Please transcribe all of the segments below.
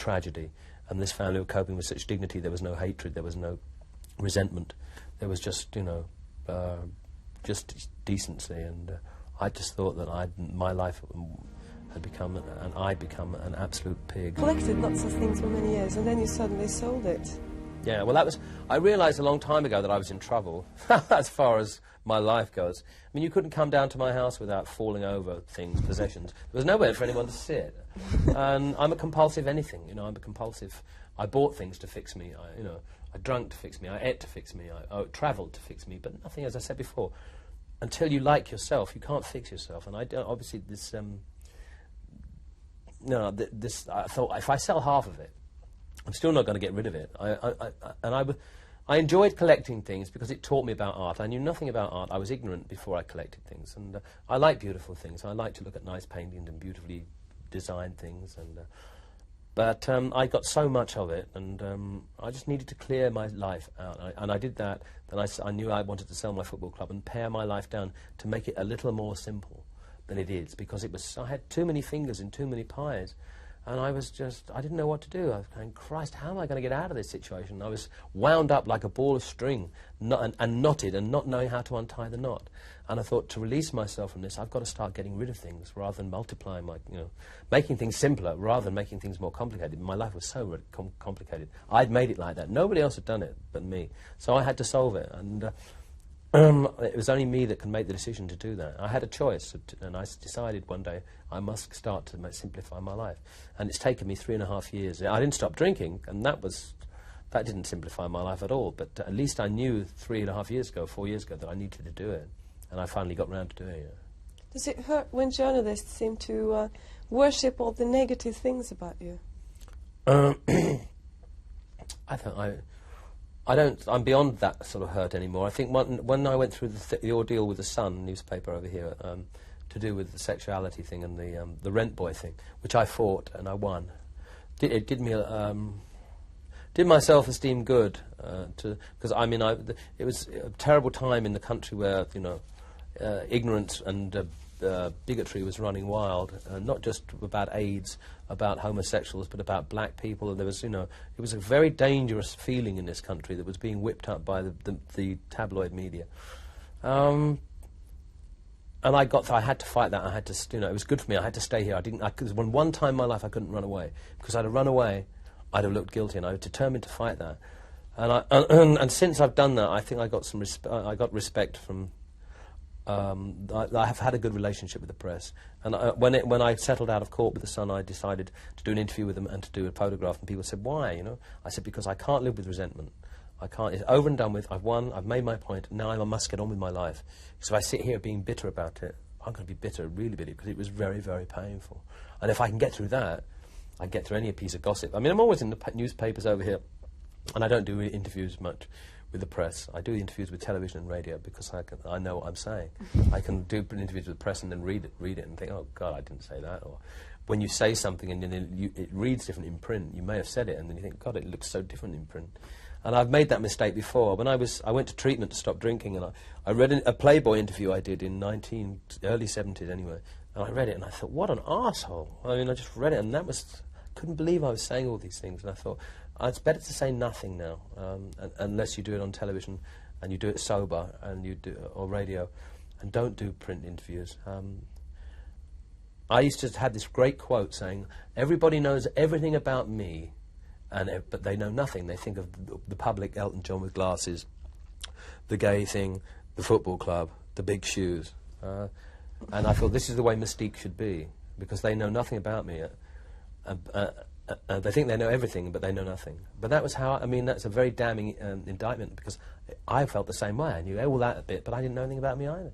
tragedy, and this family were coping with such dignity. There was no hatred, there was no resentment, there was just, you know, just decency, and I just thought that my life had become, and I'd become an absolute pig. Collected lots of things for many years, and then you suddenly sold it. Yeah, well, I realised a long time ago that I was in trouble, as far as my life goes. I mean, you couldn't come down to my house without falling over things, possessions. There was nowhere for anyone to sit. And I'm a compulsive anything, you know, I'm a compulsive. I bought things to fix me, I drank to fix me, I ate to fix me, I travelled to fix me, but nothing, as I said before. Until you like yourself, you can't fix yourself. And I don't, obviously, this, I thought, if I sell half of it, I'm still not going to get rid of it. I enjoyed collecting things because it taught me about art. I knew nothing about art. I was ignorant before I collected things. And I like beautiful things. I like to look at nice paintings and beautifully designed things. But I got so much of it, and I just needed to clear my life out. And I did that. Then I knew I wanted to sell my football club and pare my life down to make it a little more simple than it is, because I had too many fingers in too many pies. And I didn't know what to do. I was going, Christ, how am I going to get out of this situation? I was wound up like a ball of string, and knotted, and not knowing how to untie the knot. And I thought, to release myself from this, I've got to start getting rid of things rather than multiplying making things simpler rather than making things more complicated. My life was so complicated. I'd made it like that. Nobody else had done it but me. So I had to solve it. And it was only me that could make the decision to do that. I had a choice, and I decided one day I must start to simplify my life. And it's taken me 3.5 years. I didn't stop drinking, and that didn't simplify my life at all. But at least I knew 3.5 years ago, 4 years ago, that I needed to do it. And I finally got round to doing it. Does it hurt when journalists seem to worship all the negative things about you? I'm beyond that sort of hurt anymore. I think when I went through the ordeal with the Sun newspaper over here, to do with the sexuality thing and the rent boy thing, which I fought and I won, it did me did my self-esteem good, because I mean it was a terrible time in the country where ignorance and bigotry was running wild, not just about AIDS, about homosexuals, but about black people. And there was, it was a very dangerous feeling in this country that was being whipped up by the tabloid media. And I had to fight that. I had to, it was good for me. I had to stay here. Because one time in my life I couldn't run away, because I'd have run away, I'd have looked guilty, and I was determined to fight that. And since I've done that, I think I got I got respect from. I have had a good relationship with the press, and when I settled out of court with the Sun, I decided to do an interview with them and to do a photograph. And people said, "Why?" I said, "Because I can't live with resentment. I can't. It's over and done with. I've won. I've made my point. Now I must get on with my life. So if I sit here being bitter about it, I'm going to be bitter, really bitter, because it was very, very painful. And if I can get through that, I get through any piece of gossip. I mean, I'm always in the newspapers over here, and I don't do interviews much with the press. I do interviews with television and radio because I know what I'm saying. I can do interviews with the press and then read it and think, oh God, I didn't say that. Or when you say something and then it reads different in print, you may have said it, and then you think, God, it looks so different in print. And I've made that mistake before. When I went to treatment to stop drinking, and I read a Playboy interview I did in early 70s anyway, and I read it and I thought, what an arsehole. I mean, I just read it, and couldn't believe I was saying all these things, and I thought, it's better to say nothing now, unless you do it on television, and you do it sober, and you do or radio, and don't do print interviews. I used to have this great quote saying, everybody knows everything about me, but they know nothing. They think of the public, Elton John with glasses, the gay thing, the football club, the big shoes. And I thought, this is the way Mystique should be, because they know nothing about me. They think they know everything, but they know nothing. But that was that's a very damning indictment, because I felt the same way. I knew all that a bit, but I didn't know anything about me either.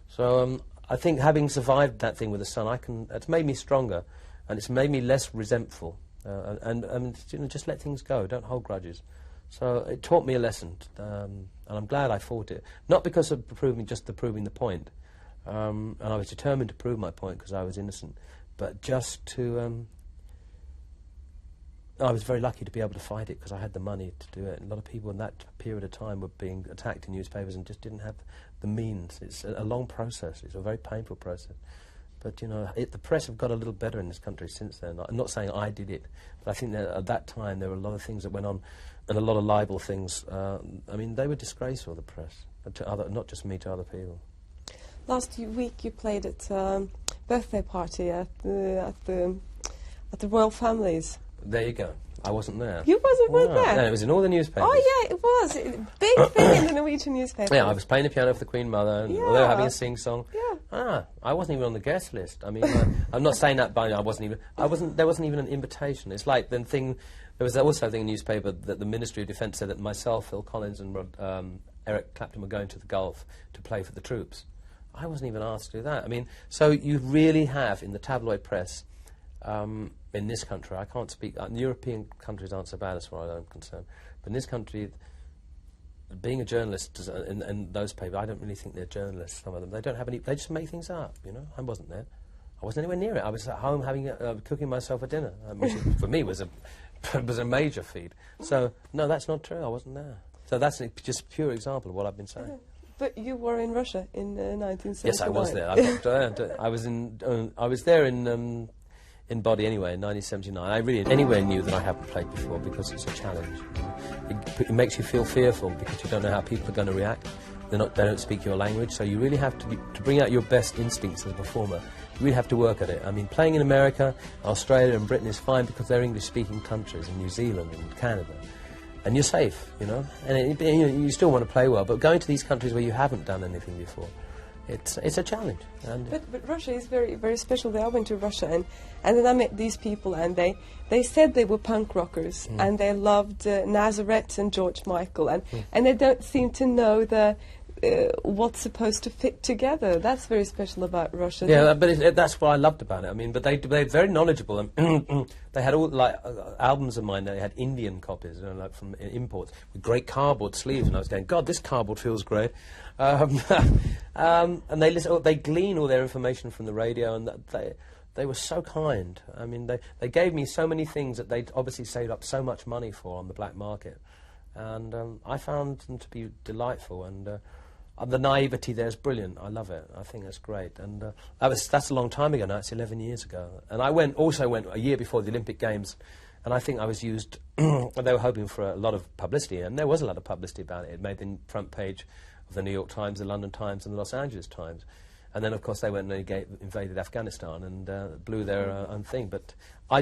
So I think having survived that thing with the Sun, it's made me stronger, and it's made me less resentful. Just let things go. Don't hold grudges. So it taught me a lesson, and I'm glad I fought it. Not because of proving the point, and I was determined to prove my point because I was innocent, but just to. I was very lucky to be able to fight it because I had the money to do it. A lot of people in that period of time were being attacked in newspapers and just didn't have the means. It's a long process. It's a very painful process. But, you know, the press have got a little better in this country since then. I'm not saying I did it, but I think that at that time there were a lot of things that went on, and a lot of libel things. I mean, they were disgraceful, the press, to other, not just me, to other people. Last week you played at a birthday party at the royal families. There you go. I wasn't there. You weren't there? No, it was in all the newspapers. Oh, yeah, it was. Big thing in the Norwegian newspaper. Yeah, I was playing the piano for the Queen Mother, and they were having a sing-song. Yeah. I wasn't even on the guest list. I mean, I'm not saying that, but there wasn't even an invitation. It's like there was also a thing in the newspaper that the Ministry of Defence said that myself, Phil Collins, and Eric Clapton were going to the Gulf to play for the troops. I wasn't even asked to do that. I mean, so you really have, in the tabloid press, in this country, I can't speak, European countries aren't so bad as far as I'm concerned, but in this country, being a journalist in those papers, I don't really think they're journalists, some of them. They don't have any, they just make things up, you know. I wasn't there. I wasn't anywhere near it. I was at home having cooking myself a dinner, which for me was a major feat. So, no, that's not true. I wasn't there. So that's just a pure example of what I've been saying. But you were in Russia in 1979. Yes, I was there. I was there in body anyway in 1979. I really anywhere knew that I hadn't played before because it's a challenge. It makes you feel fearful because you don't know how people are going to react. They don't speak your language, so you really have to bring out your best instincts as a performer. You really have to work at it. I mean, playing in America, Australia, and Britain is fine because they're English-speaking countries, and New Zealand and Canada. And you're safe, you know, and you still want to play well, but going to these countries where you haven't done anything before, it's a challenge. And but Russia is very, very special. I went to Russia and then I met these people, and they said they were punk rockers, and they loved Nazareth and George Michael, and they don't seem to know what's supposed to fit together. That's very special about Russia. Yeah, but that's what I loved about it. I mean, but they're very knowledgeable. And they had all like albums of mine. They had Indian copies, you know, like from imports with great cardboard sleeves. And I was going, God, this cardboard feels great. And they listen. They glean all their information from the radio, and they were so kind. I mean, they gave me so many things that they'd obviously saved up so much money for on the black market, and I found them to be delightful. And the naivety there is brilliant. I love it. I think that's great. And that's a long time ago now. It's 11 years ago. And I also went a year before the Olympic Games, and I think I was used. They were hoping for a lot of publicity, and there was a lot of publicity about it. It made the front page of the New York Times, the London Times, and the Los Angeles Times. And then, of course, they went and invaded Afghanistan and blew their own thing. But I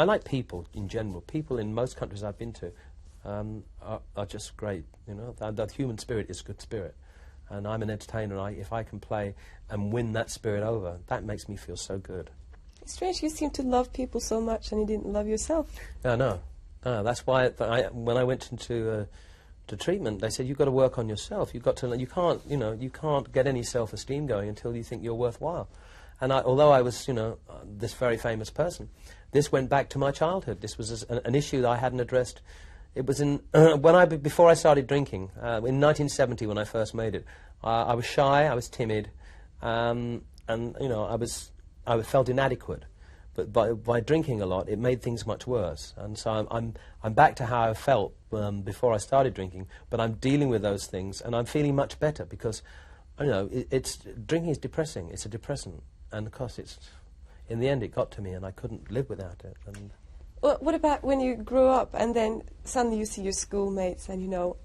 like people in general. People in most countries I've been to are just great. You know, the human spirit is a good spirit. And I'm an entertainer, and if I can play and win that spirit over, that makes me feel so good. It's strange, you seem to love people so much and you didn't love yourself. No. That's why when I went into to treatment, they said, you've got to work on yourself. You've got to, you can't get any self-esteem going until you think you're worthwhile. And although I was, this very famous person, this went back to my childhood. This was an issue that I hadn't addressed. It was before I started drinking, in 1970 when I first made it. I was shy, I was timid, and I felt inadequate. But by drinking a lot, it made things much worse. And so I'm back to how I felt before I started drinking. But I'm dealing with those things, and I'm feeling much better because, drinking is depressing. It's a depressant, and of course, in the end, it got to me, and I couldn't live without it. And well, what about when you grew up and then suddenly you see your schoolmates and,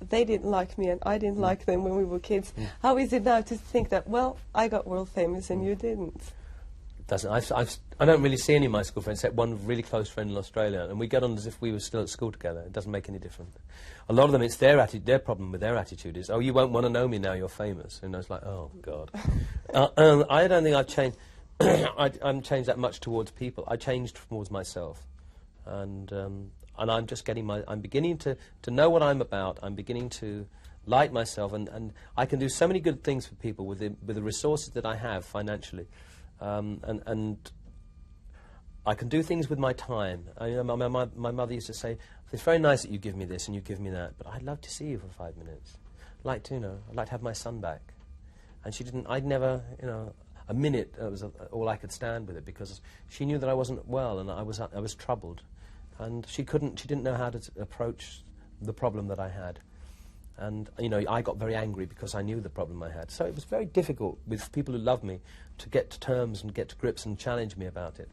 they didn't like me and I didn't like them when we were kids. How is it now to think that, well, I got world famous and you didn't? I don't really see any of my school friends except one really close friend in Australia, and we get on as if we were still at school together. It doesn't make any difference. A lot of them, it's their problem with their attitude is, oh, you won't want to know me now you're famous. And it's like, oh, God. I don't think I've changed. I haven't changed that much towards people. I changed towards myself. And I'm just I'm beginning to know what I'm about. I'm beginning to like myself, and I can do so many good things for people with the resources that I have financially, and I can do things with my time. My mother used to say, "It's very nice that you give me this and you give me that, but I'd love to see you for 5 minutes. I'd like to have my son back." And she didn't. I'd never, a minute was all I could stand with it because she knew that I wasn't well and I was troubled. And she didn't know how to approach the problem that I had. And, you know, I got very angry because I knew the problem I had. So it was very difficult with people who love me to get to terms and get to grips and challenge me about it.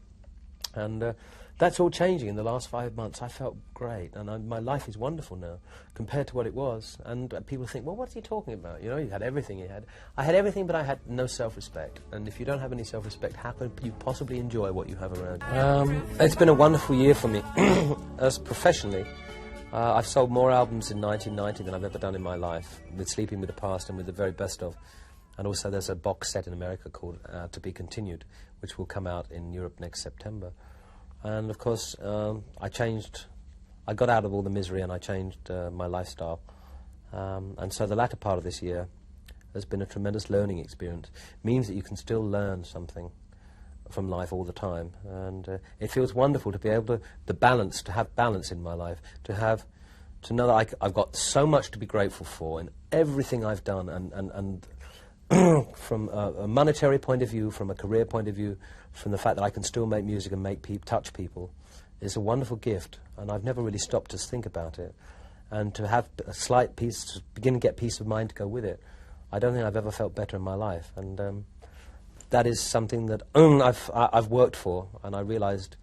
And that's all changing in the last 5 months. I felt great, and my life is wonderful now compared to what it was. And people think, well, what's he talking about? You know, he had everything he had. I had everything, but I had no self-respect. And if you don't have any self-respect, how can you possibly enjoy what you have around you? It's been a wonderful year for me, as professionally. I've sold more albums in 1990 than I've ever done in my life, with Sleeping with the Past and with the very best of. And also there's a box set in America called To Be Continued, which will come out in Europe next September. And of course, I got out of all the misery and I changed my lifestyle. And so the latter part of this year has been a tremendous learning experience. It means that you can still learn something from life all the time. And it feels wonderful to be able to have balance in my life, to know that I've got so much to be grateful for in everything I've done, and from a monetary point of view, from a career point of view, from the fact that I can still make music and touch people, is a wonderful gift, and I've never really stopped to think about it. And to have a slight peace, to begin to get peace of mind to go with it, I don't think I've ever felt better in my life. And that is something that I've worked for, and I realised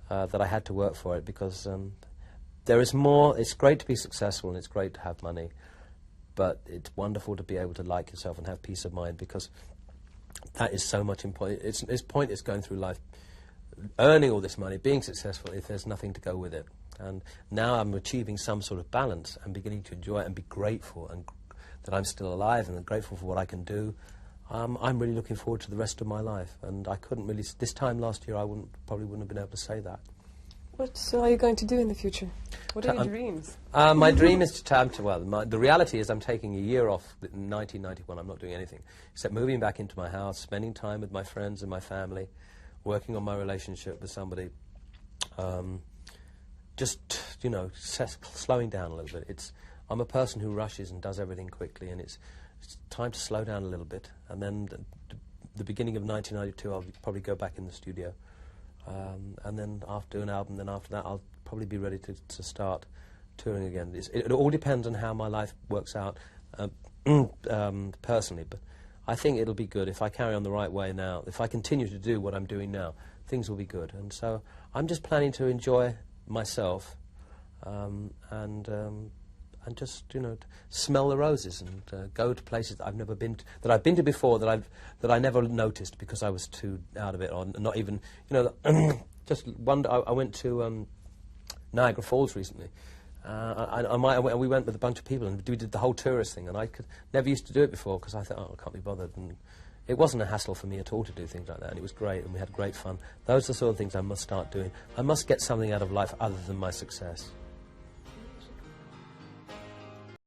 that I had to work for it, because there is more. It's great to be successful and it's great to have money, but it's wonderful to be able to like yourself and have peace of mind, because that is so much important. It's pointless going through life earning all this money, being successful, if there's nothing to go with it. And now I'm achieving some sort of balance and beginning to enjoy it and be grateful and that I'm still alive and grateful for what I can do. I'm really looking forward to the rest of my life, and I couldn't really, this time last year I probably wouldn't have been able to say that. What are you going to do in the future? What are your dreams? My dream is the reality is I'm taking a year off in 1991. I'm not doing anything except moving back into my house, spending time with my friends and my family, working on my relationship with somebody, just, you know, slowing down a little bit. I'm a person who rushes and does everything quickly, and it's time to slow down a little bit. And then the beginning of 1992, I'll probably go back in the studio. And then after an album, then after that, I'll probably be ready to start touring again. It all depends on how my life works out personally. But I think it'll be good if I carry on the right way now. If I continue to do what I'm doing now, things will be good. And so I'm just planning to enjoy myself and just, you know, smell the roses and go to places that I've never been to, that I've been to before, that I never noticed because I was too out of it, or not even, you know, just one. I went to Niagara Falls recently. We went with a bunch of people and we did the whole tourist thing, and I never used to do it before because I thought, oh, I can't be bothered. And it wasn't a hassle for me at all to do things like that, and it was great, and we had great fun. Those are the sort of things I must start doing. I must get something out of life other than my success.